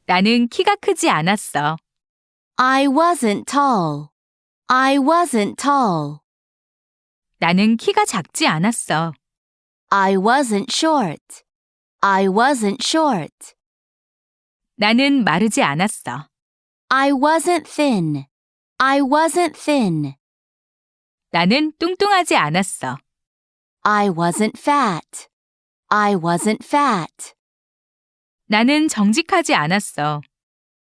나는 키가 크지 않았어. I wasn't tall. I wasn't tall. 나는 키가 작지 않았어. I wasn't short. I wasn't short. 나는 마르지 않았어. I wasn't thin. I wasn't thin. 나는 뚱뚱하지 않았어. I wasn't fat. I wasn't fat. 나는 정직하지 않았어.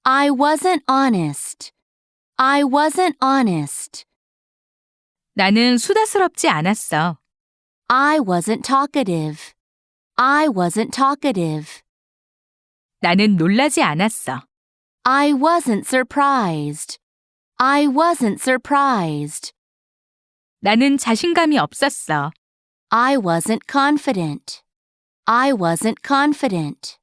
I wasn't honest. I wasn't honest. 나는 수다스럽지 않았어. I wasn't talkative. I wasn't talkative. 나는 놀라지 않았어. I wasn't surprised. I wasn't surprised. 나는 자신감이 없었어. I wasn't confident. I wasn't confident.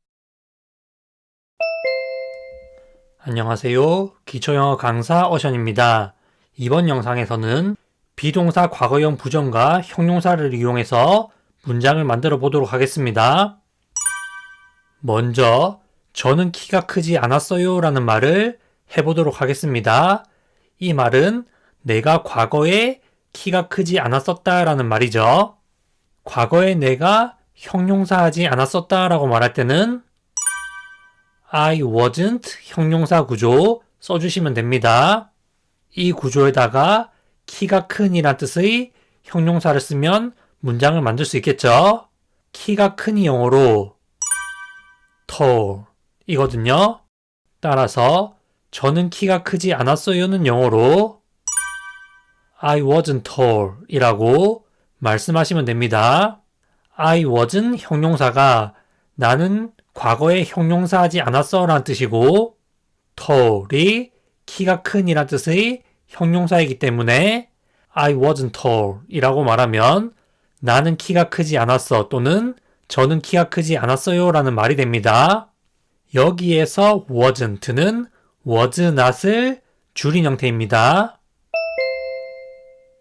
안녕하세요. 기초영어 강사 어션입니다. 이번 영상에서는 비동사 과거형 부정과 형용사를 이용해서 문장을 만들어 보도록 하겠습니다. 먼저 저는 키가 크지 않았어요 라는 말을 해보도록 하겠습니다. 이 말은 내가 과거에 키가 크지 않았었다 라는 말이죠. 과거에 내가 형용사하지 않았었다 라고 말할 때는 I wasn't 형용사 구조 써주시면 됩니다. 이 구조에다가 키가 큰 이란 뜻의 형용사를 쓰면 문장을 만들 수 있겠죠. 키가 큰이 영어로 tall 이거든요. 따라서 저는 키가 크지 않았어요는 영어로 I wasn't tall 이라고 말씀하시면 됩니다. I wasn't 형용사가 나는 과거에 형용사하지 않았어 라는 뜻이고 tall이 키가 큰 이란 뜻의 형용사이기 때문에 I wasn't tall 이라고 말하면 나는 키가 크지 않았어 또는 저는 키가 크지 않았어요 라는 말이 됩니다. 여기에서 wasn't는 was not을 줄인 형태입니다.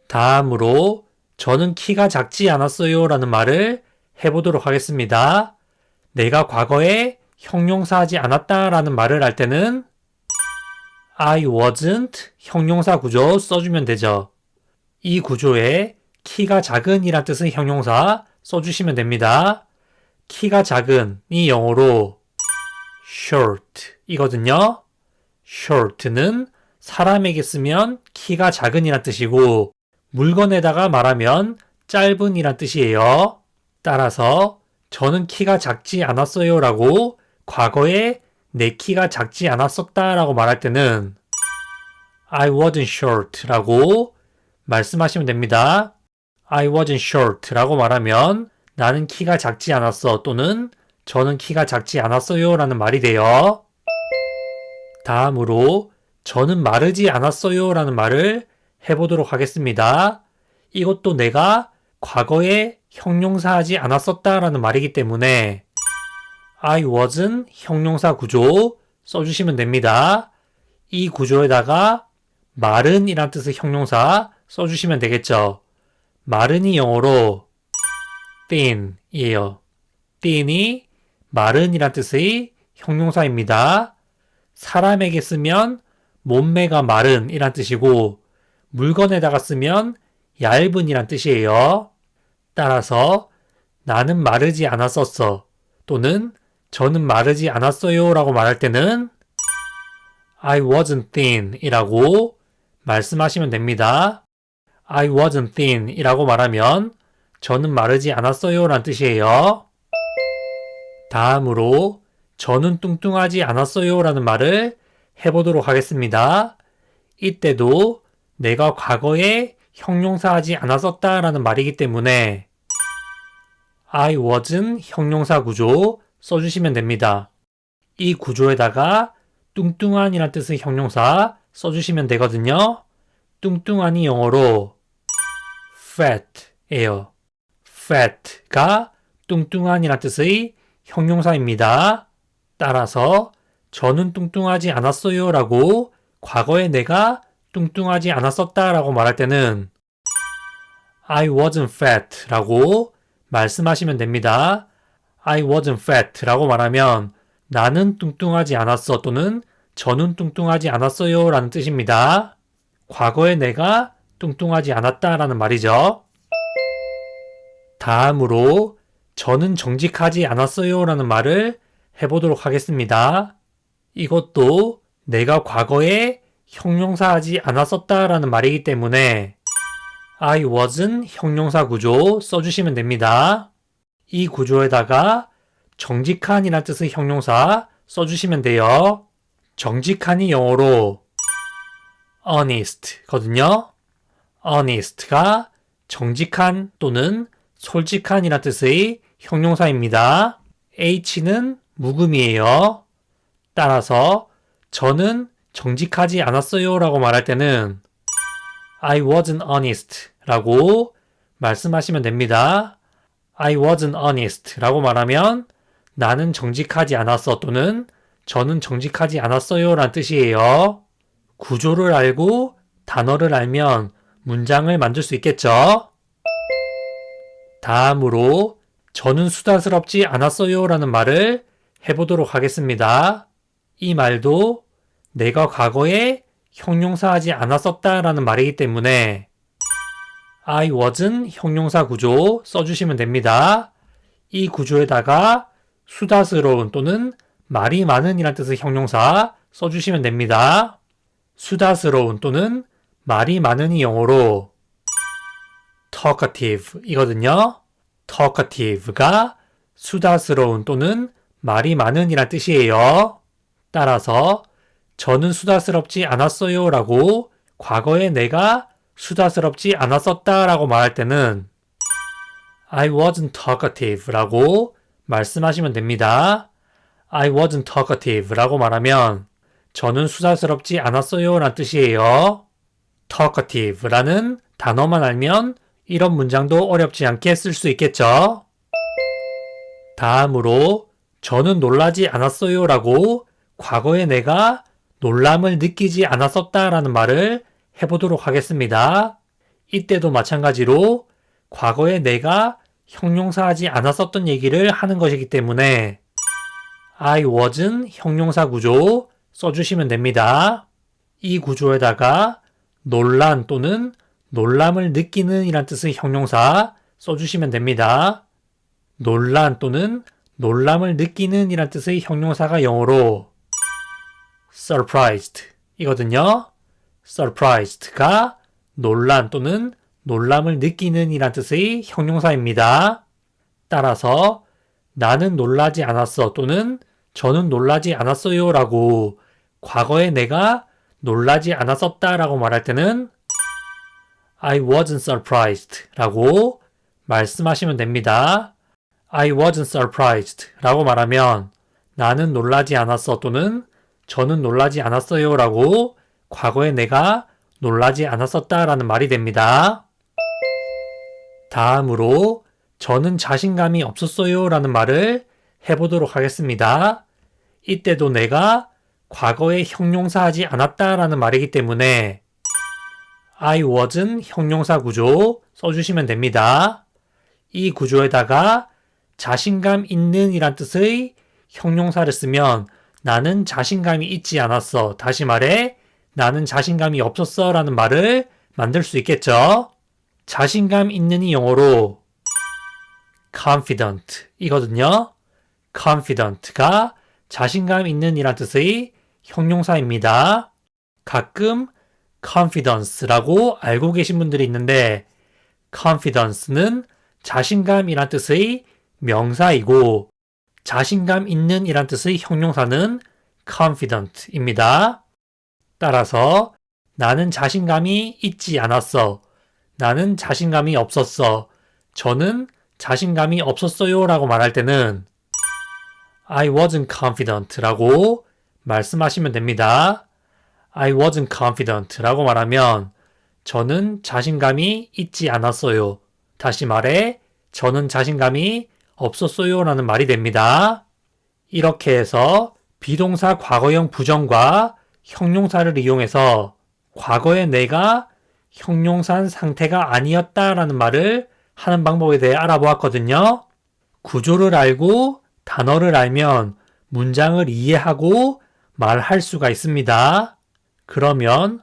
다음으로 저는 키가 작지 않았어요 라는 말을 해보도록 하겠습니다. 내가 과거에 형용사하지 않았다 라는 말을 할 때는 I wasn't 형용사 구조 써주면 되죠. 이 구조에 키가 작은 이란 뜻의 형용사 써주시면 됩니다. 키가 작은 이 영어로 short 이거든요. short는 사람에게 쓰면 키가 작은 이란 뜻이고 물건에다가 말하면 짧은 이란 뜻이에요. 따라서 저는 키가 작지 않았어요 라고 과거에 내 키가 작지 않았었다 라고 말할 때는 I wasn't short 라고 말씀하시면 됩니다. I wasn't short 라고 말하면 나는 키가 작지 않았어 또는 저는 키가 작지 않았어요 라는 말이 돼요. 다음으로 저는 마르지 않았어요 라는 말을 해보도록 하겠습니다. 이것도 내가 과거에 형용사하지 않았었다 라는 말이기 때문에 I wasn't 형용사 구조 써주시면 됩니다. 이 구조에다가 마른 이란 뜻의 형용사 써주시면 되겠죠. 마른이 영어로 thin 이에요. thin이 마른 이란 뜻의 형용사입니다. 사람에게 쓰면 몸매가 마른 이란 뜻이고 물건에다가 쓰면 얇은 이란 뜻이에요. 따라서 나는 마르지 않았었어 또는 저는 마르지 않았어요 라고 말할 때는 I wasn't thin 이라고 말씀하시면 됩니다. I wasn't thin 이라고 말하면 저는 마르지 않았어요 라는 뜻이에요. 다음으로 저는 뚱뚱하지 않았어요 라는 말을 해보도록 하겠습니다. 이때도 내가 과거에 형용사하지 않았었다 라는 말이기 때문에 I wasn't 형용사 구조 써주시면 됩니다. 이 구조에다가 뚱뚱한 이란 뜻의 형용사 써주시면 되거든요. 뚱뚱한이 영어로 fat 예요. fat가 뚱뚱한 이란 뜻의 형용사입니다. 따라서 저는 뚱뚱하지 않았어요 라고 과거에 내가 뚱뚱하지 않았었다 라고 말할 때는 I wasn't fat 라고 말씀하시면 됩니다. I wasn't fat 라고 말하면 나는 뚱뚱하지 않았어 또는 저는 뚱뚱하지 않았어요 라는 뜻입니다. 과거에 내가 뚱뚱하지 않았다라는 말이죠. 다음으로 저는 정직하지 않았어요 라는 말을 해보도록 하겠습니다. 이것도 내가 과거에 형용사하지 않았었다라는 말이기 때문에 I wasn't 형용사 구조 써주시면 됩니다. 이 구조에다가 정직한이라는 뜻의 형용사 써주시면 돼요. 정직한이 영어로 honest 거든요. honest가 정직한 또는 솔직한이라는 뜻의 형용사입니다. H는 묵음이에요. 따라서 저는 정직하지 않았어요 라고 말할 때는 I wasn't honest 라고 말씀하시면 됩니다. I wasn't honest 라고 말하면 나는 정직하지 않았어 또는 저는 정직하지 않았어요 라는 뜻이에요. 구조를 알고 단어를 알면 문장을 만들 수 있겠죠? 다음으로 저는 수다스럽지 않았어요 라는 말을 해보도록 하겠습니다. 이 말도 내가 과거에 형용사하지 않았었다 라는 말이기 때문에 I wasn't 형용사 구조 써주시면 됩니다. 이 구조에다가 수다스러운 또는 말이 많은 이란 뜻의 형용사 써주시면 됩니다. 수다스러운 또는 말이 많은이 영어로 talkative 이거든요. talkative가 수다스러운 또는 말이 많은 이란 뜻이에요. 따라서 저는 수다스럽지 않았어요 라고 과거에 내가 수다스럽지 않았었다 라고 말할 때는 I wasn't talkative 라고 말씀하시면 됩니다. I wasn't talkative 라고 말하면 저는 수다스럽지 않았어요 라는 뜻이에요. talkative 라는 단어만 알면 이런 문장도 어렵지 않게 쓸 수 있겠죠. 다음으로 저는 놀라지 않았어요 라고 과거에 내가 놀람을 느끼지 않았었다 라는 말을 해보도록 하겠습니다. 이때도 마찬가지로 과거에 내가 형용사하지 않았었던 얘기를 하는 것이기 때문에 I wasn't 형용사 구조 써주시면 됩니다. 이 구조에다가 놀란 또는 놀람을 느끼는 이란 뜻의 형용사 써주시면 됩니다. 놀란 또는 놀람을 느끼는 이란 뜻의 형용사가 영어로 surprised 이거든요. surprised가 놀란 또는 놀람을 느끼는 이란 뜻의 형용사입니다. 따라서 나는 놀라지 않았어 또는 저는 놀라지 않았어요 라고 과거에 내가 놀라지 않았었다 라고 말할 때는 I wasn't surprised 라고 말씀하시면 됩니다. I wasn't surprised 라고 말하면 나는 놀라지 않았어 또는 저는 놀라지 않았어요 라고 과거에 내가 놀라지 않았었다 라는 말이 됩니다. 다음으로 저는 자신감이 없었어요 라는 말을 해보도록 하겠습니다. 이때도 내가 과거에 형용사하지 않았다 라는 말이기 때문에 I wasn't 형용사 구조 써주시면 됩니다. 이 구조에다가 자신감 있는 이란 뜻의 형용사를 쓰면 나는 자신감이 있지 않았어. 다시 말해 나는 자신감이 없었어 라는 말을 만들 수 있겠죠. 자신감 있는이 영어로 confident 이거든요. confident가 자신감 있는 이란 뜻의 형용사입니다. 가끔 confidence라고 알고 계신 분들이 있는데 confidence는 자신감이란 뜻의 명사이고 자신감 있는 이란 뜻의 형용사는 confident입니다. 따라서 나는 자신감이 있지 않았어. 나는 자신감이 없었어. 저는 자신감이 없었어요 라고 말할 때는 I wasn't confident 라고 말씀하시면 됩니다. I wasn't confident 라고 말하면 저는 자신감이 있지 않았어요. 다시 말해 저는 자신감이 없었어요 라는 말이 됩니다. 이렇게 해서 비동사 과거형 부정과 형용사를 이용해서 과거에 내가 형용사인 상태가 아니었다 라는 말을 하는 방법에 대해 알아보았거든요. 구조를 알고 단어를 알면 문장을 이해하고 말할 수가 있습니다. 그러면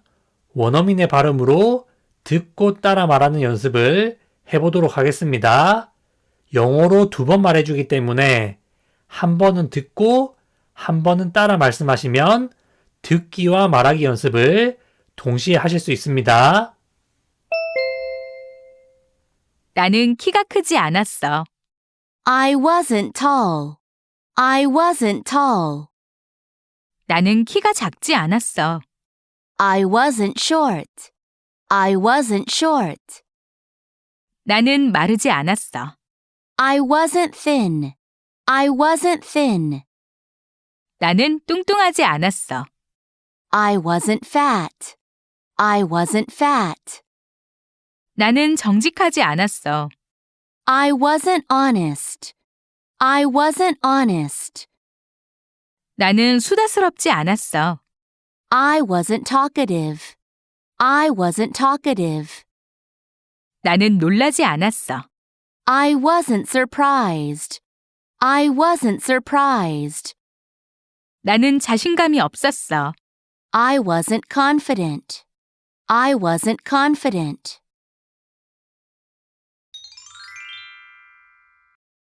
원어민의 발음으로 듣고 따라 말하는 연습을 해보도록 하겠습니다. 영어로 2번 말해주기 때문에 한 번은 듣고 한 번은 따라 말씀하시면 듣기와 말하기 연습을 동시에 하실 수 있습니다. 나는 키가 크지 않았어. I wasn't tall. I wasn't tall. 나는 키가 작지 않았어. I wasn't short. I wasn't short. 나는 마르지 않았어. I wasn't thin. I wasn't thin. 나는 뚱뚱하지 않았어. I wasn't fat. I wasn't fat. 나는 정직하지 않았어. I wasn't honest. I wasn't honest. 나는 수다스럽지 않았어. I wasn't talkative. I wasn't talkative. 나는 놀라지 않았어. I wasn't surprised. I wasn't surprised. 나는 자신감이 없었어. I wasn't confident. I wasn't confident.